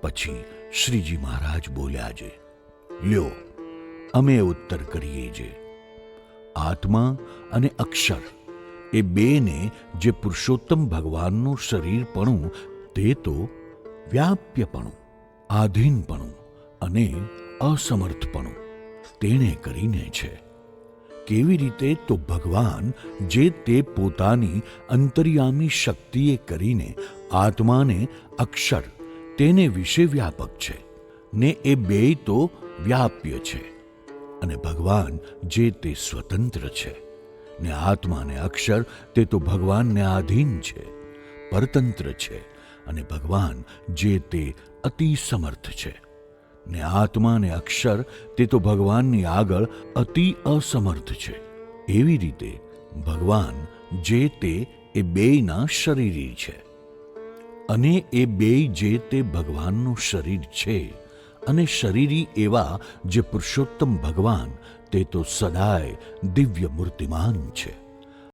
પછી શ્રીજી મહારાજ બોલ્યા છે, લ્યો અમે ઉત્તર કરીએ છે. આત્મા અને અક્ષર એ બેને જે પુરુષોત્તમ ભગવાનનું શરીરપણું તે તો વ્યાપ્યપણું, આધીનપણું અને અસમર્થપણું તેણે કરીને છે. કેવી રીતે? તો ભગવાન જે તે પોતાની અંતર્યામી શક્તિએ કરીને આત્માને અક્ષર તેને વિશે વ્યાપક છે ને એ બેય તો વ્યાપ્ય છે. અને ભગવાન જે તે સ્વતંત્ર છે ને આત્મા ને અક્ષર તે તો ભગવાનને આધીન છે, પરતંત્ર છે. અને ભગવાન જે તે અતિ સમર્થ છે ને આત્મા ને અક્ષર તે તો ભગવાનની આગળ અતિ અસમર્થ છે. એવી રીતે ભગવાન જે તે એ બેયના શરીરી છે. અને એ બેય જે તે ભગવાનનું શરીર છે. અને શરીરી એવા જે પુરુષોત્તમ ભગવાન તે તો સદાય દિવ્ય મૂર્તિમાન છે.